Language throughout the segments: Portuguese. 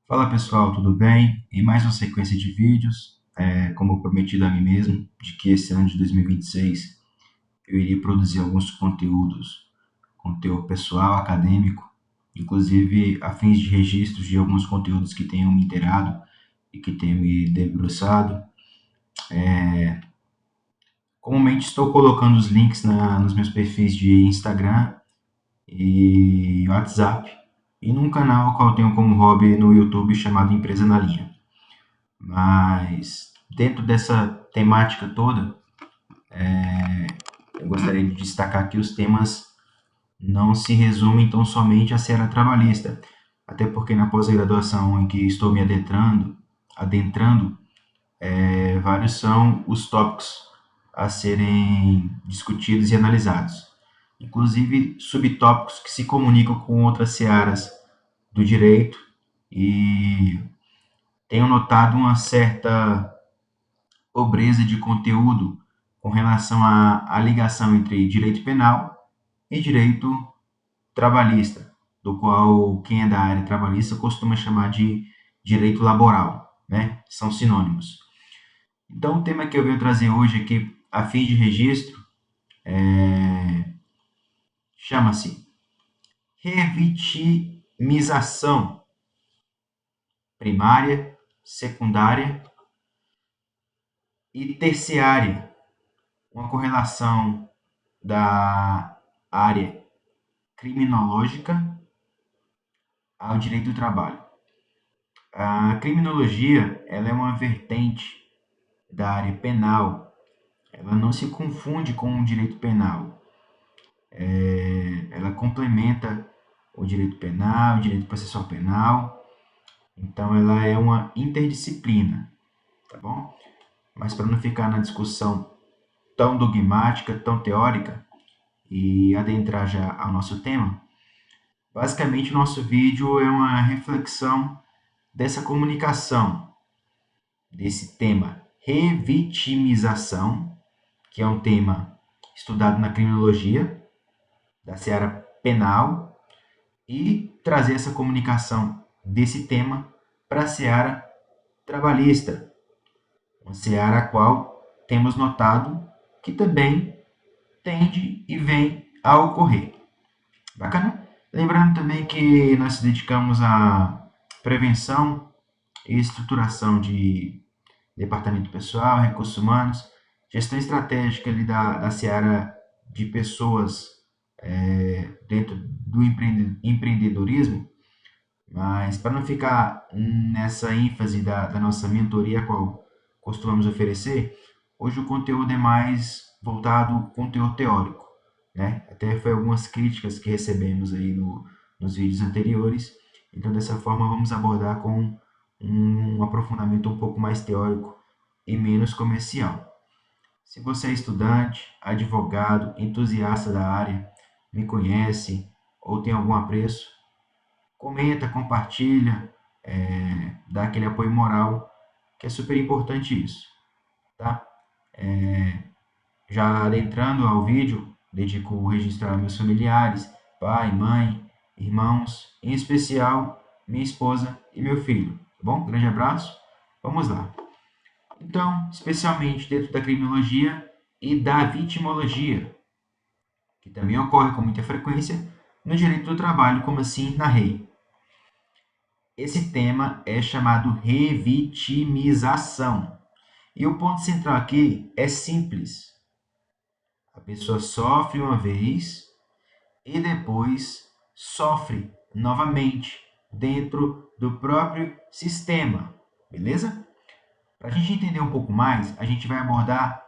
Fala pessoal, tudo bem? Em mais uma sequência de vídeos, como prometido a mim mesmo, de que esse ano de 2026 eu iria produzir alguns conteúdos, conteúdo pessoal, acadêmico, inclusive a fins de registros de alguns conteúdos que tenham me inteirado e que tenham me debruçado. Comumente estou colocando os links nos meus perfis de Instagram e WhatsApp e num canal qual eu tenho como hobby no YouTube chamado Empresa na Linha. Mas dentro dessa temática toda, eu gostaria de destacar que os temas não se resumem tão somente à seara trabalhista, até porque na pós-graduação em que estou me adentrando, vários são os tópicos a serem discutidos e analisados, inclusive subtópicos que se comunicam com outras searas do direito e tenho notado uma certa pobreza de conteúdo com relação à ligação entre direito penal e direito trabalhista, do qual quem é da área trabalhista costuma chamar de direito laboral, né? São sinônimos. Então, o tema que eu venho trazer hoje aqui, a fim de registro, chama-se revitimização primária, secundária e terciária, uma correlação da área criminológica ao direito do trabalho. A criminologia ela é uma vertente da área penal, ela não se confunde com o direito penal. Ela complementa o direito penal, o direito processual penal, então ela é uma interdisciplina, tá bom? Mas para não ficar na discussão tão dogmática, tão teórica, e adentrar já ao nosso tema, basicamente o nosso vídeo é uma reflexão dessa comunicação, desse tema revitimização, que é um tema estudado na criminologia, da seara penal, e trazer essa comunicação desse tema para a seara trabalhista, uma seara a qual temos notado que também tende e vem a ocorrer. Bacana? Lembrando também que nós nos dedicamos à prevenção e estruturação de departamento pessoal, recursos humanos, gestão estratégica ali da seara de pessoas dentro do empreendedorismo, mas para não ficar nessa ênfase da nossa mentoria, a qual costumamos oferecer, hoje o conteúdo é mais voltado ao conteúdo teórico, né? Até foi algumas críticas que recebemos aí nos vídeos anteriores, então dessa forma vamos abordar com um aprofundamento um pouco mais teórico e menos comercial. Se você é estudante, advogado, entusiasta da área, me conhece ou tem algum apreço, comenta, compartilha, dá aquele apoio moral, que é super importante isso, tá? Já adentrando ao vídeo, dedico o registro a meus familiares, pai, mãe, irmãos, em especial minha esposa e meu filho, tá bom? Grande abraço, vamos lá. Então, especialmente dentro da criminologia e da vitimologia, que também ocorre com muita frequência no direito do trabalho, como assim na REI. Esse tema é chamado revitimização. E o ponto central aqui é simples. A pessoa sofre uma vez e depois sofre novamente dentro do próprio sistema, beleza? Para a gente entender um pouco mais, a gente vai abordar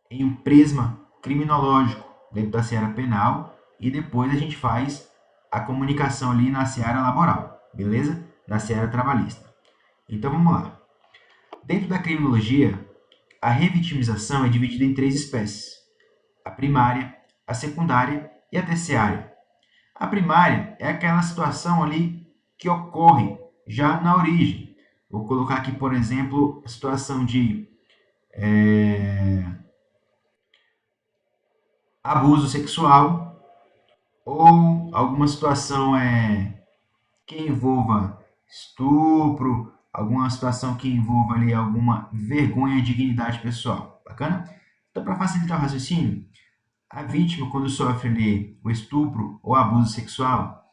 em um prisma criminológico dentro da seara penal e depois a gente faz a comunicação ali na seara laboral, beleza? Na seara trabalhista. Então vamos lá. Dentro da criminologia, a revitimização é dividida em três espécies: a primária, a secundária e a terciária. A primária é aquela situação ali que ocorre já na origem. Vou colocar aqui, por exemplo, a situação de abuso sexual ou alguma situação que envolva estupro, alguma situação que envolva ali alguma vergonha e dignidade pessoal. Bacana? Então, para facilitar o raciocínio, a vítima, quando sofre ali o estupro ou abuso sexual,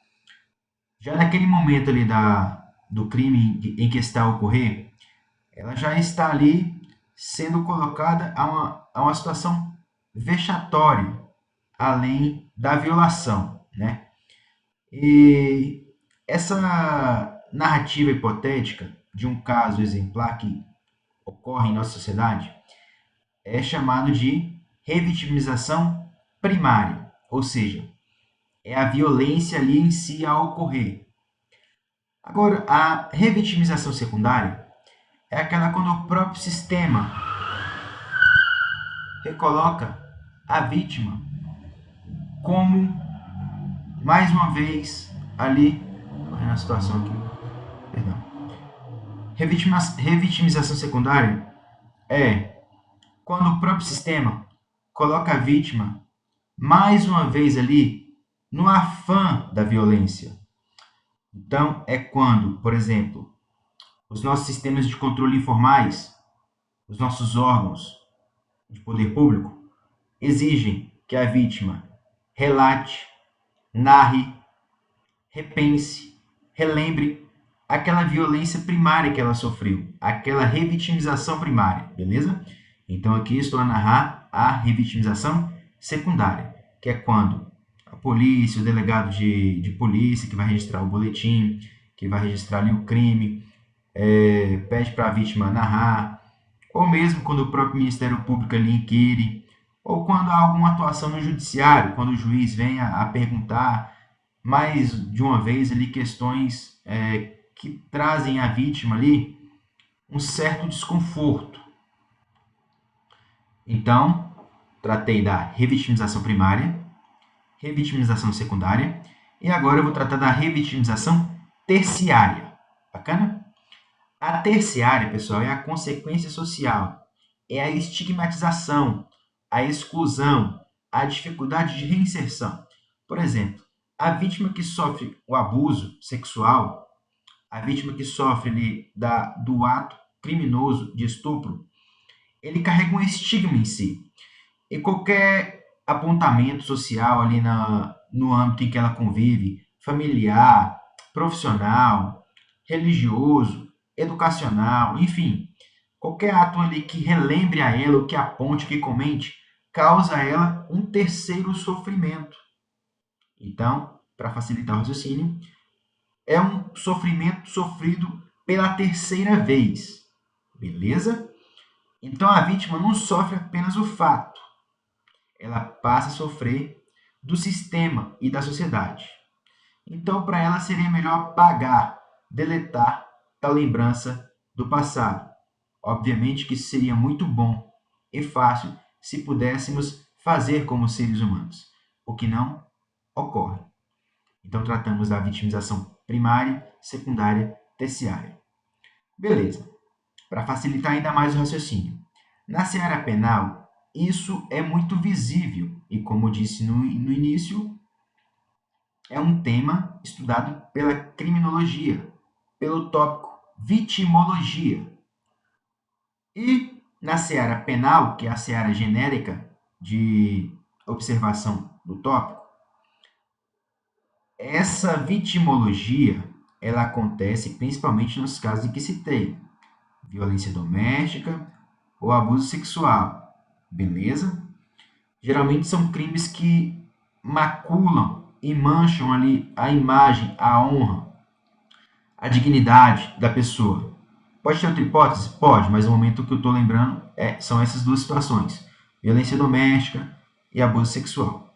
já naquele momento ali do crime em que está a ocorrer, ela já está ali sendo colocada a uma situação vexatória, além da violação, né? E essa narrativa hipotética de um caso exemplar que ocorre em nossa sociedade é chamado de revitimização primária, ou seja, é a violência ali em si a ocorrer. Agora, a revitimização secundária é aquela quando o próprio sistema recoloca a vítima como, mais uma vez, ali, na situação aqui, perdão. Revitimização secundária é quando o próprio sistema coloca a vítima, mais uma vez ali, no afã da violência. Então, é quando, por exemplo, os nossos sistemas de controle informais, os nossos órgãos de poder público, exigem que a vítima relate, narre, repense, relembre aquela violência primária que ela sofreu, aquela revitimização primária, beleza? Então aqui estou a narrar a revitimização secundária, que é quando a polícia, o delegado de polícia que vai registrar o boletim, que vai registrar ali o crime, pede para a vítima narrar, ou mesmo quando o próprio Ministério Público ali inquire, ou quando há alguma atuação no judiciário, quando o juiz vem a perguntar mais de uma vez ali questões que trazem à vítima ali um certo desconforto. Então, tratei da revitimização primária, revitimização secundária, e agora eu vou tratar da revitimização terciária. Bacana? A terciária, pessoal, é a consequência social, é a estigmatização, a exclusão, a dificuldade de reinserção. Por exemplo, a vítima que sofre o abuso sexual, a vítima que sofre do ato criminoso de estupro, ele carrega um estigma em si. E qualquer apontamento social ali no âmbito em que ela convive, familiar, profissional, religioso, educacional, enfim, qualquer ato ali que relembre a ela, ou que aponte, que comente, causa a ela um terceiro sofrimento. Então, para facilitar o raciocínio, é um sofrimento sofrido pela terceira vez, beleza? Então a vítima não sofre apenas o fato, ela passa a sofrer do sistema e da sociedade. Então, para ela seria melhor apagar, deletar tal lembrança do passado. Obviamente que isso seria muito bom e fácil se pudéssemos fazer como seres humanos, o que não ocorre. Então, tratamos da vitimização primária, secundária, terciária. Beleza. Para facilitar ainda mais o raciocínio. Na seara penal, isso é muito visível e, como eu disse no início, é um tema estudado pela criminologia, pelo tópico vitimologia. E na seara penal, que é a seara genérica de observação do tópico, essa vitimologia ela acontece principalmente nos casos em que citei violência doméstica ou abuso sexual, beleza? Geralmente são crimes que maculam e mancham ali a imagem, a honra, a dignidade da pessoa. Pode ter outra hipótese? Pode, mas no momento que eu estou lembrando são essas duas situações: violência doméstica e abuso sexual.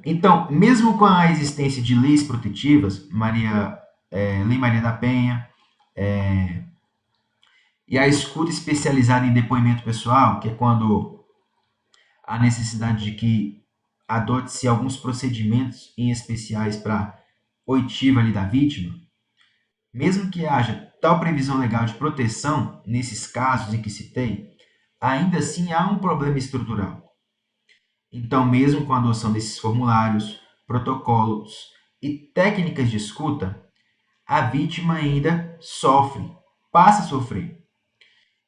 Então, mesmo com a existência de leis protetivas, Lei Maria da Penha, e a escuta especializada em depoimento pessoal, que é quando há necessidade de que adote-se alguns procedimentos em especiais para oitiva ali da vítima, mesmo que haja tal previsão legal de proteção nesses casos em que citei, ainda assim há um problema estrutural. Então, mesmo com a adoção desses formulários, protocolos e técnicas de escuta, a vítima ainda sofre, passa a sofrer.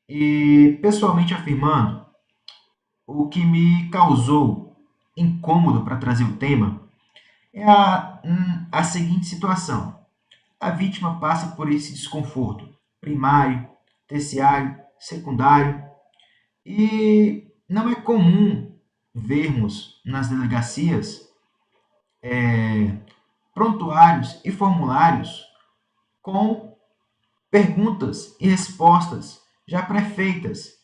E, pessoalmente afirmando, o que me causou incômodo para trazer o tema é a seguinte situação. A vítima passa por esse desconforto primário, terciário, secundário, e não é comum vermos nas delegacias prontuários e formulários com perguntas e respostas já pré-feitas,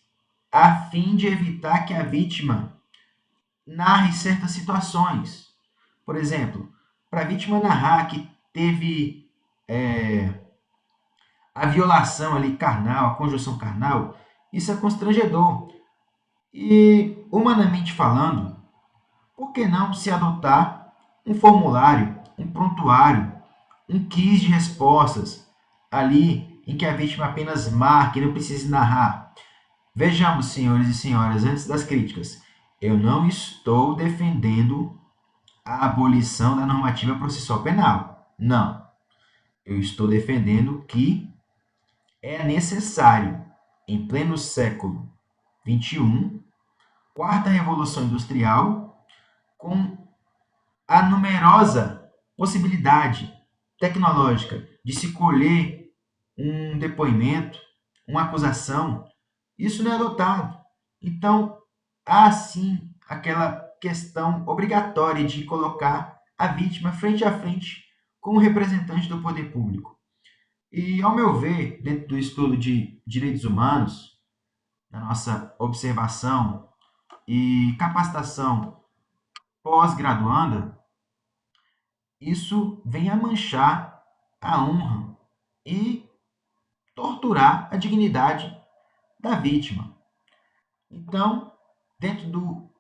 a fim de evitar que a vítima narre certas situações. Por exemplo, para a vítima narrar que teve a violação ali carnal, a conjunção carnal, isso é constrangedor. E, humanamente falando, por que não se adotar um formulário, um prontuário, um quiz de respostas, ali em que a vítima apenas marque e não precise narrar? Vejamos, senhores e senhoras, antes das críticas, eu não estou defendendo a abolição da normativa processual penal. Não. Eu estou defendendo que é necessário, em pleno século XXI, quarta revolução industrial, com a numerosa possibilidade tecnológica de se colher um depoimento, uma acusação, isso não é adotado. Então, há sim aquela questão obrigatória de colocar a vítima frente a frente com o representante do poder público. E, ao meu ver, dentro do estudo de direitos humanos, na nossa observação e capacitação pós-graduanda, isso vem a manchar a honra e torturar a dignidade da vítima. Então, dentro do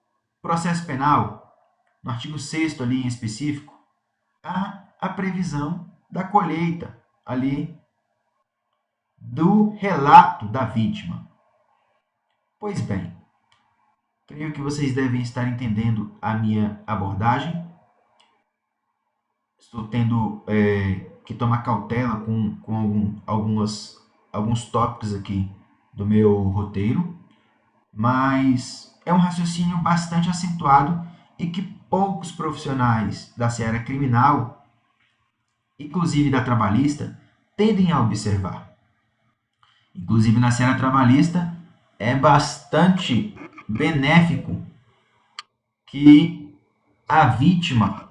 processo penal, no artigo 6º ali em específico, há a previsão da colheita ali do relato da vítima. Pois bem, creio que vocês devem estar entendendo a minha abordagem. Estou tendo que tomar cautela com alguns tópicos aqui do meu roteiro, mas é um raciocínio bastante acentuado e que poucos profissionais da seara criminal, inclusive da trabalhista, tendem a observar. Inclusive na seara trabalhista é bastante benéfico que a vítima,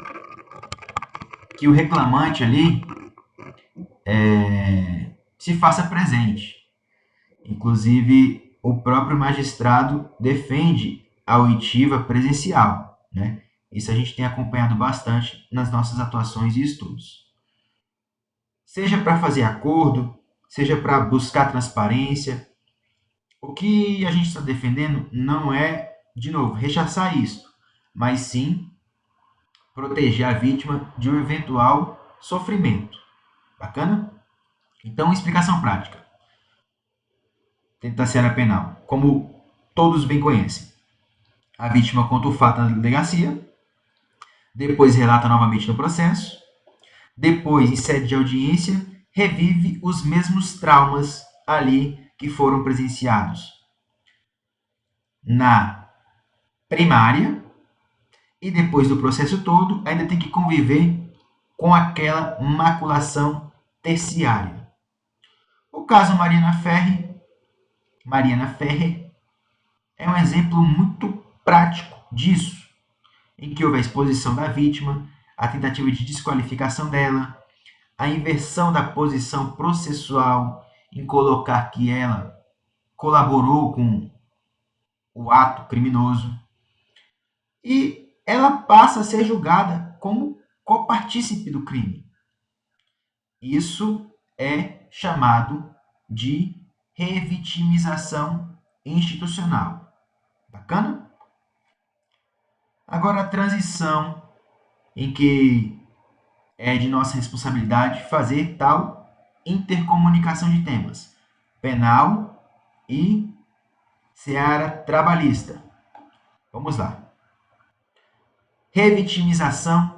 que o reclamante ali se faça presente. Inclusive, o próprio magistrado defende a oitiva presencial, né? Isso a gente tem acompanhado bastante nas nossas atuações e estudos. Seja para fazer acordo, seja para buscar transparência, o que a gente está defendendo não é, de novo, rechaçar isso, mas sim proteger a vítima de um eventual sofrimento. Bacana? Então, explicação prática dentro da seara penal, como todos bem conhecem. A vítima conta o fato na delegacia, depois relata novamente no processo, depois, em sede de audiência, revive os mesmos traumas ali que foram presenciados na primária, e depois do processo todo, ainda tem que conviver com aquela maculação terciária. O caso Mariana Ferrer é um exemplo muito prático disso, em que houve a exposição da vítima, a tentativa de desqualificação dela, a inversão da posição processual em colocar que ela colaborou com o ato criminoso, e ela passa a ser julgada como copartícipe do crime. Isso é chamado de revitimização institucional. Bacana? Agora, a transição em que é de nossa responsabilidade fazer tal intercomunicação de temas penal e seara trabalhista. Vamos lá. Revitimização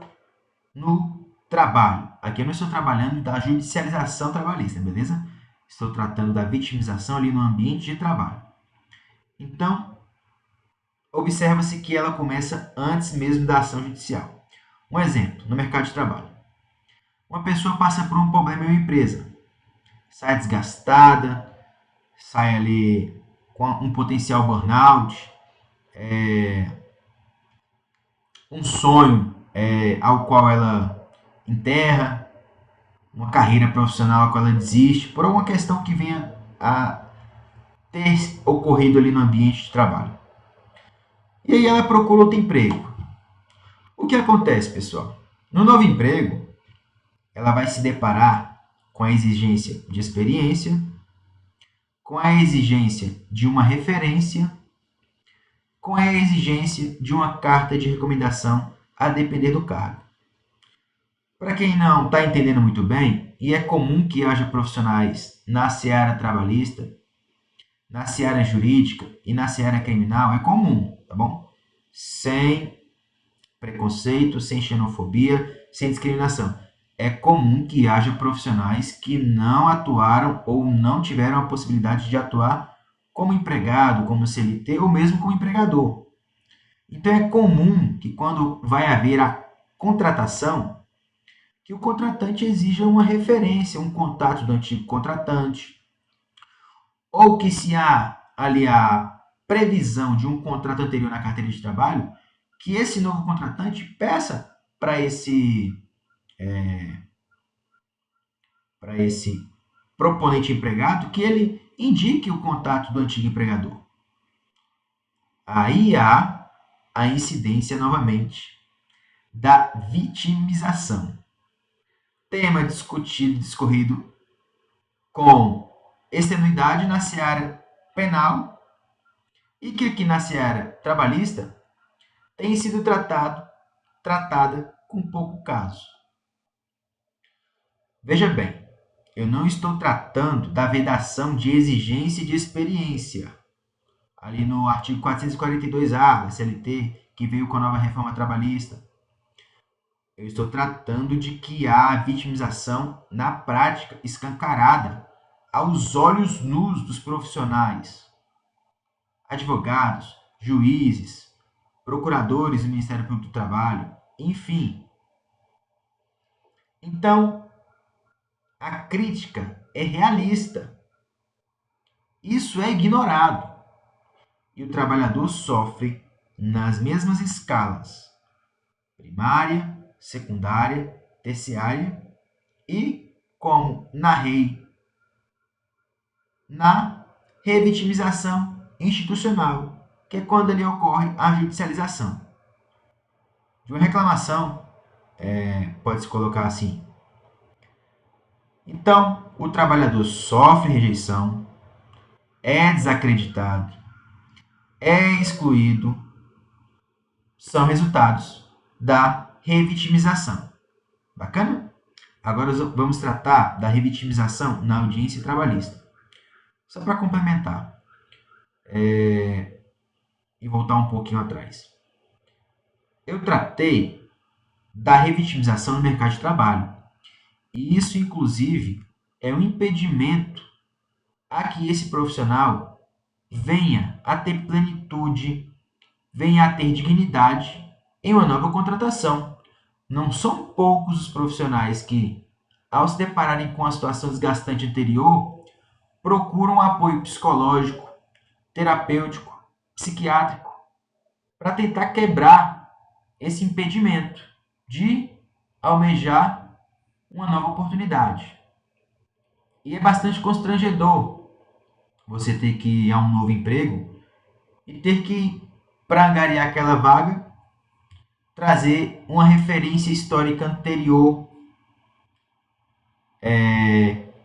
no trabalho. aqui eu não estou trabalhando da judicialização trabalhista, beleza? Estou tratando da vitimização ali no ambiente de trabalho. Então, observa-se que ela começa antes mesmo da ação judicial. Um exemplo, no mercado de trabalho. Uma pessoa passa por um problema em uma empresa, sai desgastada, sai ali com um potencial burnout, um sonho ao qual ela enterra, uma carreira profissional a qual ela desiste, por alguma questão que venha a ter ocorrido ali no ambiente de trabalho. E aí ela procura outro emprego. O que acontece, pessoal? No novo emprego, ela vai se deparar com a exigência de experiência, com a exigência de uma referência, com a exigência de uma carta de recomendação a depender do cargo. Para quem não está entendendo muito bem, e é comum que haja profissionais na seara trabalhista, na seara jurídica e na seara criminal, é comum, tá bom? Sem preconceito, sem xenofobia, sem discriminação. É comum que haja profissionais que não atuaram ou não tiveram a possibilidade de atuar como empregado, como CLT ou mesmo como empregador. Então é comum que quando vai haver a contratação, que o contratante exija uma referência, um contato do antigo contratante, ou que se há ali a previsão de um contrato anterior na carteira de trabalho, que esse novo contratante peça para esse proponente empregado que ele indique o contato do antigo empregador. Aí há a incidência novamente da vitimização. Tema discutido e discorrido com extenuidade na seara penal e que aqui na seara trabalhista tem sido tratada com pouco caso. Veja bem, eu não estou tratando da vedação de exigência de experiência, ali no artigo 442-A da CLT, que veio com a nova reforma trabalhista. Eu estou tratando de que há a vitimização na prática escancarada aos olhos nus dos profissionais, advogados, juízes, procuradores do Ministério Público do Trabalho, enfim. Então, a crítica é realista. Isso é ignorado. E o trabalhador sofre nas mesmas escalas: primária, secundária, terciária e, como narrei, na revitimização institucional, que é quando ali ocorre a judicialização. De uma reclamação, pode-se colocar assim. Então, o trabalhador sofre rejeição, é desacreditado, é excluído, são resultados da revitimização. Bacana? Agora vamos tratar da revitimização na audiência trabalhista. Só para complementar e voltar um pouquinho atrás. Eu tratei da revitimização no mercado de trabalho. E isso, inclusive, é um impedimento a que esse profissional venha a ter plenitude, venha a ter dignidade em uma nova contratação. Não são poucos os profissionais que, ao se depararem com a situação desgastante anterior, procuram apoio psicológico, terapêutico, psiquiátrico, para tentar quebrar esse impedimento de almejar uma nova oportunidade. E é bastante constrangedor você ter que ir a um novo emprego e ter que, para angariar aquela vaga, trazer uma referência histórica anterior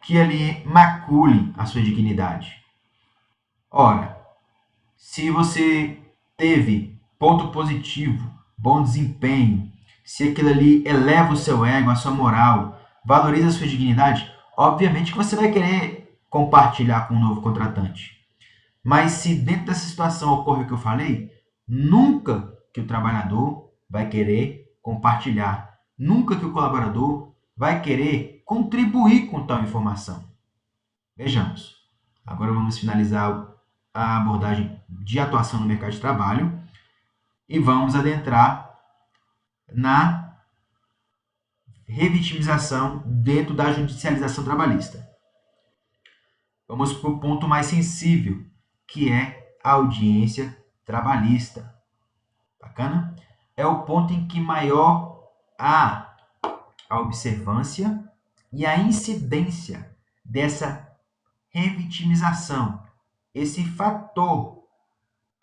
que ali macule a sua dignidade. Ora, se você teve ponto positivo, bom desempenho, se aquilo ali eleva o seu ego, a sua moral, valoriza a sua dignidade, obviamente que você vai querer compartilhar com um novo contratante. Mas se dentro dessa situação ocorre o que eu falei, nunca que o trabalhador vai querer compartilhar, nunca que o colaborador vai querer contribuir com tal informação. Vejamos. Agora vamos finalizar a abordagem de atuação no mercado de trabalho e vamos adentrar na revitimização dentro da judicialização trabalhista. Vamos para o ponto mais sensível, que é a audiência trabalhista. Bacana? É o ponto em que maior há a observância e a incidência dessa revitimização, esse fator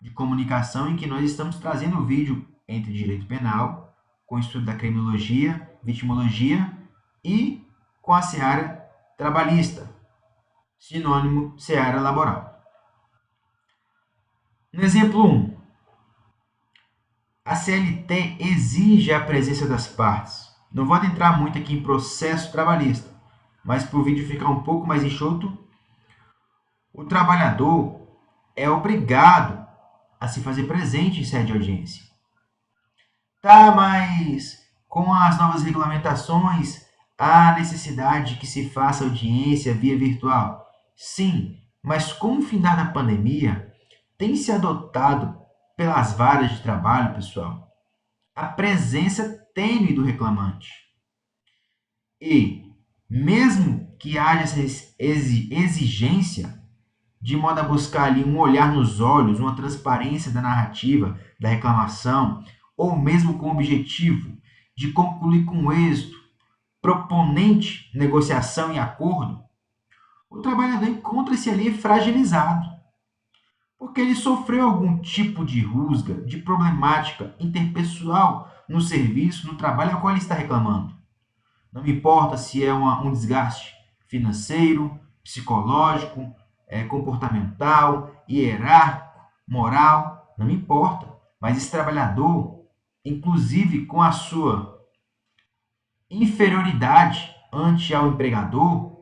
de comunicação em que nós estamos trazendo o vídeo entre direito penal, com o estudo da criminologia, vitimologia e com a seara trabalhista, sinônimo seara laboral. No exemplo 1, a CLT exige a presença das partes. Não vou adentrar muito aqui em processo trabalhista, mas para o vídeo ficar um pouco mais enxuto, o trabalhador é obrigado a se fazer presente em sede de audiência. Tá, mas com as novas regulamentações, há necessidade de que se faça audiência via virtual? Sim, mas com o findar da pandemia, tem se adotado pelas varas de trabalho, pessoal, a presença tênue do reclamante. E, mesmo que haja essa exigência, de modo a buscar ali um olhar nos olhos, uma transparência da narrativa, da reclamação, ou mesmo com o objetivo de concluir com êxito, proponente, negociação e acordo, o trabalhador encontra-se ali fragilizado, porque ele sofreu algum tipo de rusga, de problemática interpessoal no serviço, no trabalho ao qual ele está reclamando. Não me importa se é um desgaste financeiro, psicológico, comportamental, hierárquico, moral, não me importa. Mas esse trabalhador, inclusive com a sua inferioridade ante ao empregador,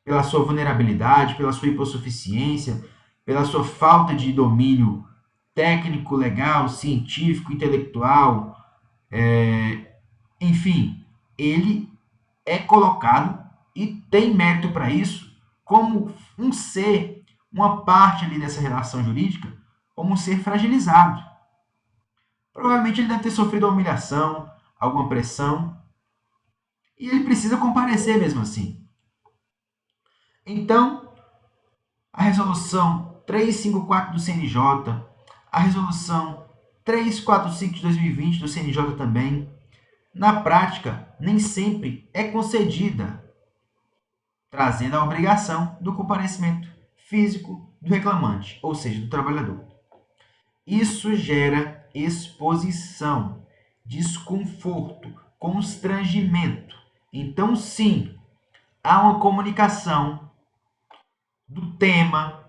pela sua vulnerabilidade, pela sua hipossuficiência, pela sua falta de domínio técnico, legal, científico, intelectual, enfim, ele é colocado e tem mérito para isso como um ser, uma parte ali dessa relação jurídica, como um ser fragilizado. Provavelmente ele deve ter sofrido uma humilhação, alguma pressão, e ele precisa comparecer mesmo assim. Então, a resolução 354 do CNJ, a resolução 345 de 2020 do CNJ também, na prática, nem sempre é concedida, trazendo a obrigação do comparecimento físico do reclamante, ou seja, do trabalhador. Isso gera exposição, desconforto, constrangimento. Então, sim, há uma comunicação do tema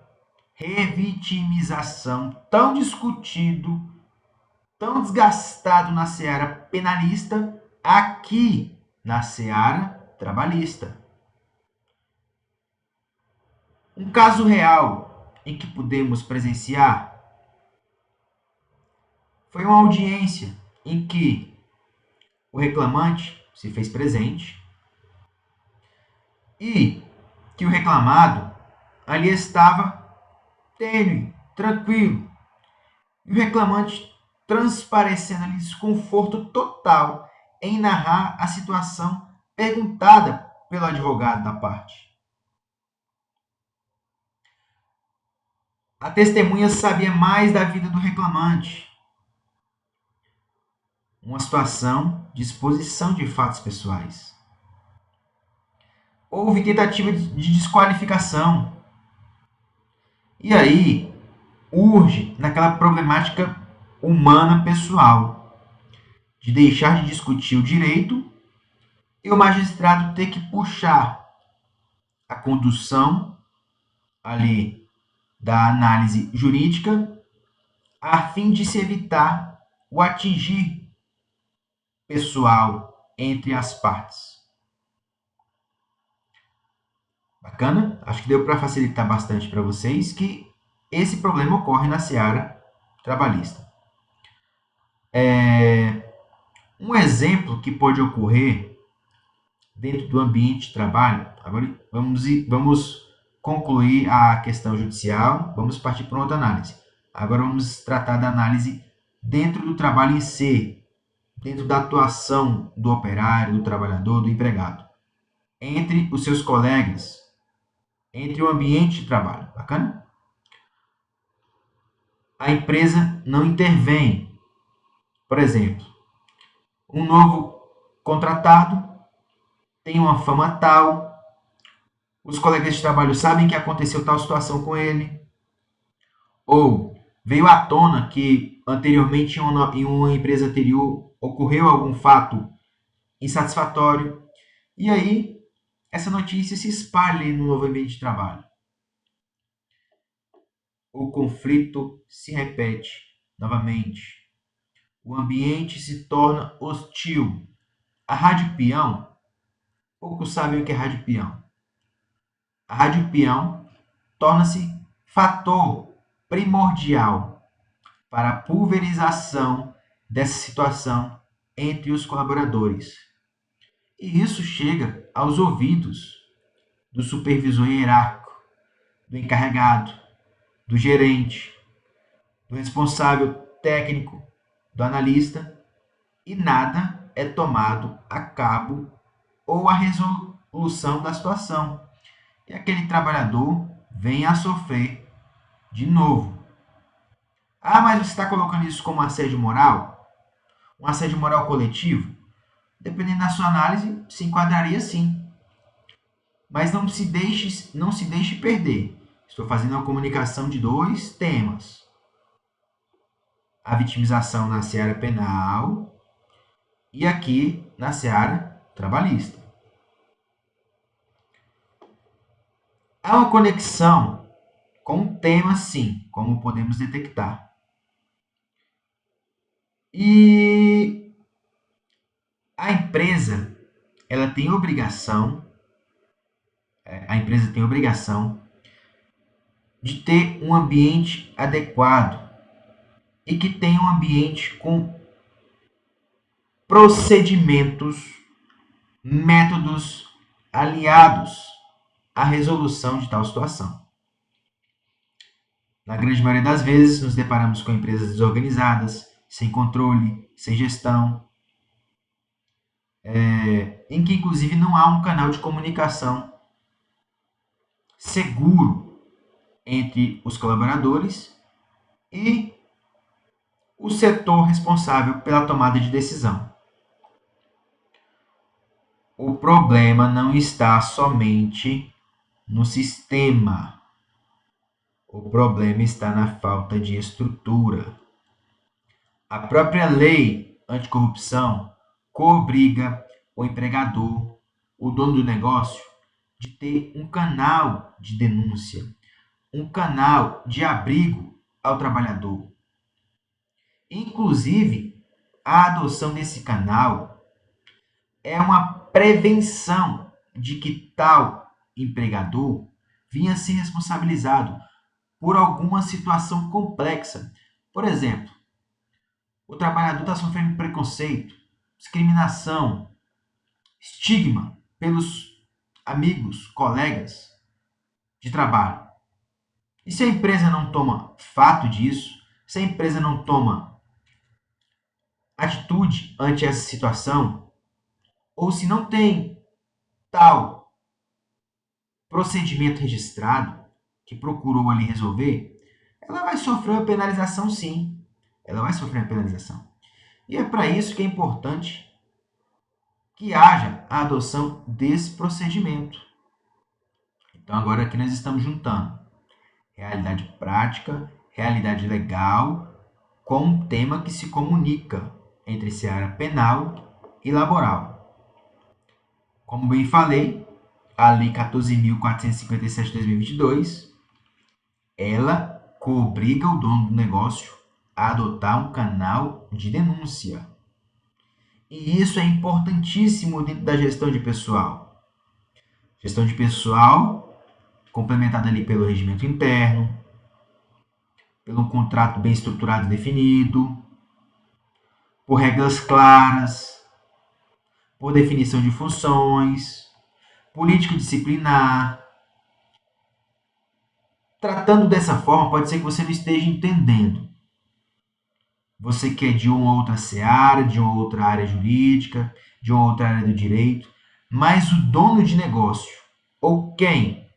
revitimização tão discutido, tão desgastado na seara penalista, aqui na seara trabalhista. Um caso real em que pudemos presenciar foi uma audiência em que o reclamante se fez presente e que o reclamado ali estava tênue, tranquilo, e o reclamante transparecendo ali desconforto total em narrar a situação perguntada pelo advogado da parte. A testemunha sabia mais da vida do reclamante. Uma situação de exposição de fatos pessoais. Houve tentativa de desqualificação. E aí, urge naquela problemática humana pessoal, de deixar de discutir o direito e o magistrado ter que puxar a condução ali da análise jurídica a fim de se evitar o atingir pessoal entre as partes. Bacana? Acho que deu para facilitar bastante para vocês que esse problema ocorre na seara trabalhista. Um exemplo que pode ocorrer dentro do ambiente de trabalho. Agora vamos concluir a questão judicial, vamos partir para outra análise. Agora vamos tratar da análise dentro do trabalho em si, dentro da atuação do operário, do trabalhador, do empregado, entre os seus colegas, entre o ambiente de trabalho. Bacana? A empresa não intervém. Por exemplo, um novo contratado tem uma fama tal, os colegas de trabalho sabem que aconteceu tal situação com ele, ou veio à tona que anteriormente em uma empresa anterior ocorreu algum fato insatisfatório, e aí essa notícia se espalha no novo ambiente de trabalho. O conflito se repete novamente. O ambiente se torna hostil. A rádio peão, poucos sabem o que é rádio peão. A rádio peão torna-se fator primordial para a pulverização dessa situação entre os colaboradores. E isso chega aos ouvidos do supervisor hierárquico, do encarregado, do gerente, do responsável técnico, do analista, e nada é tomado a cabo ou a resolução da situação. E aquele trabalhador vem a sofrer de novo. Ah, mas você está colocando isso como assédio moral? Um assédio moral coletivo? Dependendo da sua análise, se enquadraria sim. Mas não se deixe perder. Estou fazendo uma comunicação de dois temas. A vitimização na seara penal e aqui na seara trabalhista. Há uma conexão com o tema, sim, como podemos detectar. E a empresa, tem obrigação de ter um ambiente adequado e que tenha um ambiente com procedimentos, métodos aliados à resolução de tal situação. Na grande maioria das vezes, nos deparamos com empresas desorganizadas, sem controle, sem gestão, em que inclusive não há um canal de comunicação seguro entre os colaboradores e o setor responsável pela tomada de decisão. O problema não está somente no sistema. O problema está na falta de estrutura. A própria lei anticorrupção coobriga o empregador, o dono do negócio, de ter um canal de denúncia, um canal de abrigo ao trabalhador. Inclusive, a adoção desse canal é uma prevenção de que tal empregador vinha a ser responsabilizado por alguma situação complexa. Por exemplo, o trabalhador está sofrendo preconceito, discriminação, estigma pelos amigos, colegas de trabalho. E se a empresa não toma fato disso, se a empresa não toma atitude ante essa situação, ou se não tem tal procedimento registrado que procurou ali resolver, ela vai sofrer uma penalização sim. Ela vai sofrer uma penalização. E é para isso que é importante que haja a adoção desse procedimento. Então agora aqui nós estamos juntando realidade prática, realidade legal, com um tema que se comunica entre seara penal e laboral. Como bem falei, a Lei 14.457 de 2022, ela coobriga o dono do negócio a adotar um canal de denúncia. E isso é importantíssimo dentro da gestão de pessoal. Gestão de pessoal complementada ali pelo regimento interno, pelo contrato bem estruturado e definido, por regras claras, por definição de funções, política disciplinar. Tratando dessa forma, pode ser que você não esteja entendendo. Você que é de uma outra seara, de uma outra área jurídica, de uma outra área do direito, mas o dono de negócio, ou quem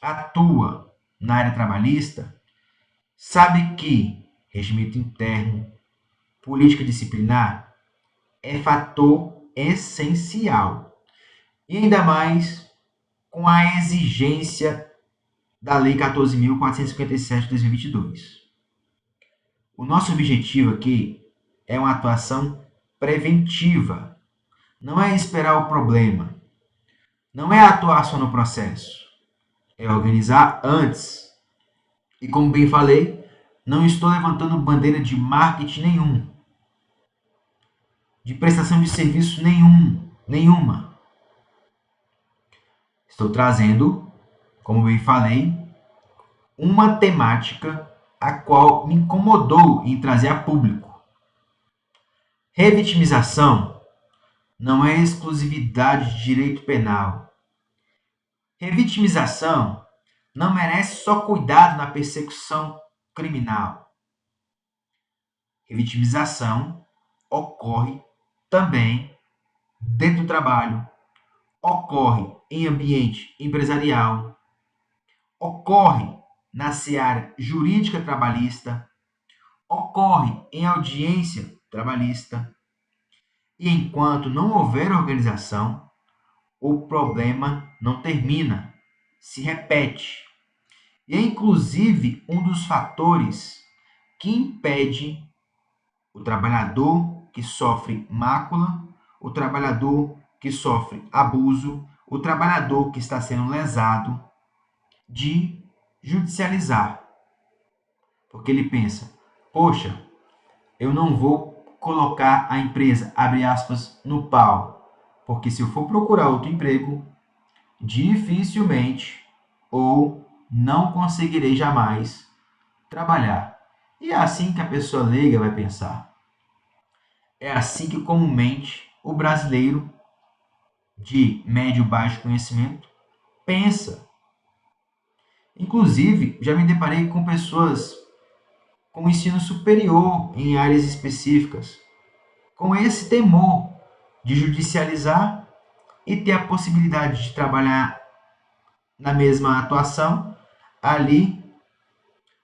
atua na área trabalhista, sabe que regimento interno, política disciplinar é fator essencial. E ainda mais com a exigência da Lei 14.457 de 2022. O nosso objetivo aqui é uma atuação preventiva. Não é esperar o problema. Não é atuar só no processo. É organizar antes. E como bem falei, não estou levantando bandeira de marketing nenhum. De prestação de serviço nenhuma. Estou trazendo, como bem falei, uma temática a qual me incomodou em trazer a público. Revitimização não é exclusividade de direito penal. Revitimização não merece só cuidado na persecução criminal. Revitimização ocorre também dentro do trabalho, ocorre em ambiente empresarial, ocorre na seara jurídica trabalhista, ocorre em audiência trabalhista. E enquanto não houver organização, o problema não termina, se repete. E é inclusive um dos fatores que impede o trabalhador que sofre mácula, o trabalhador que sofre abuso, o trabalhador que está sendo lesado, de judicializar. Porque ele pensa, poxa, eu não vou colocar a empresa, abre aspas, no pau, porque se eu for procurar outro emprego, dificilmente ou não conseguirei jamais trabalhar. E é assim que a pessoa leiga vai pensar. É assim que comumente o brasileiro de médio e baixo conhecimento pensa. Inclusive, já me deparei com pessoas com ensino superior em áreas específicas, com esse temor de judicializar e ter a possibilidade de trabalhar na mesma atuação ali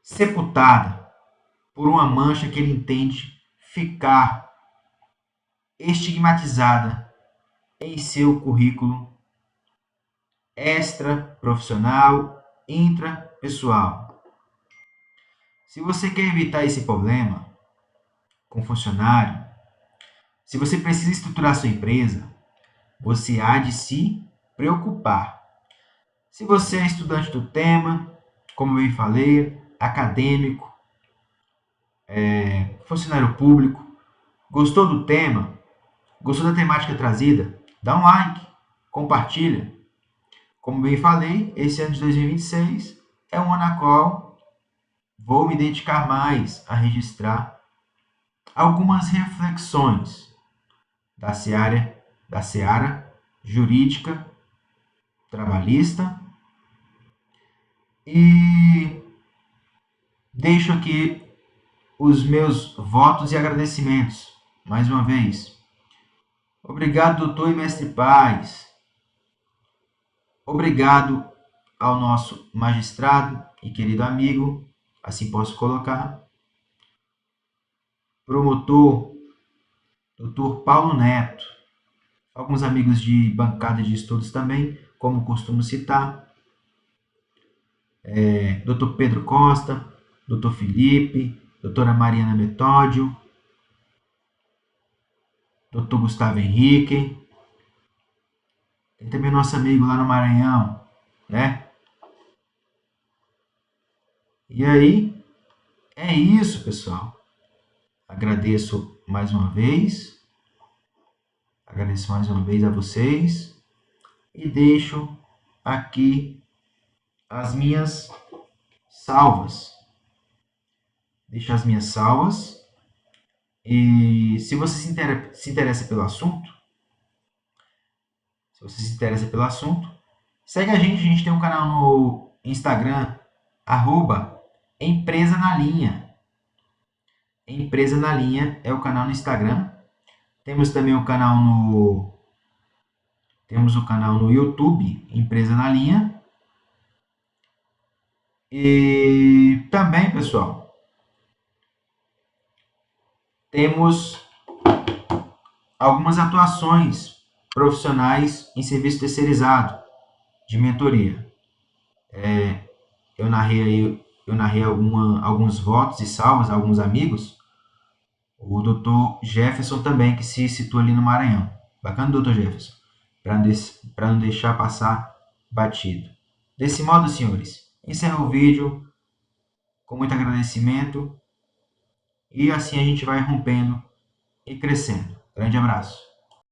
sepultada por uma mancha que ele entende ficar estigmatizada em seu currículo extra-profissional, intrapessoal. Se você quer evitar esse problema com funcionário, se você precisa estruturar sua empresa, você há de se preocupar. Se você é estudante do tema, como eu falei, acadêmico, funcionário público, gostou do tema, gostou da temática trazida, dá um like, compartilha. Como bem falei, esse ano de 2026 é um ano a qual vou me dedicar mais a registrar algumas reflexões da seara jurídica trabalhista e deixo aqui os meus votos e agradecimentos mais uma vez. Obrigado, doutor e mestre Paz. Obrigado ao nosso magistrado e querido amigo, assim posso colocar, promotor, doutor Paulo Neto, alguns amigos de bancada de estudos também, como costumo citar, doutor Pedro Costa, doutor Felipe, doutora Mariana Metódio, doutor Gustavo Henrique, tem também nosso amigo lá no Maranhão, né? E aí, é isso, pessoal. Agradeço mais uma vez a vocês e deixo aqui as minhas salvas. E se você se interessa pelo assunto, se você se interessa pelo assunto. Segue a gente tem um canal no Instagram, @Empresa na Linha. Empresa na Linha é o canal no Instagram. Temos também o canal no YouTube, Empresa na Linha. E também, pessoal, temos algumas atuações profissionais em serviço terceirizado de mentoria. Eu narrei alguns votos e salvas a alguns amigos. O Dr. Jefferson também, que se situa ali no Maranhão. Bacana, Dr. Jefferson, para não deixar passar batido. Desse modo, senhores, encerro o vídeo com muito agradecimento e assim a gente vai rompendo e crescendo. Grande abraço.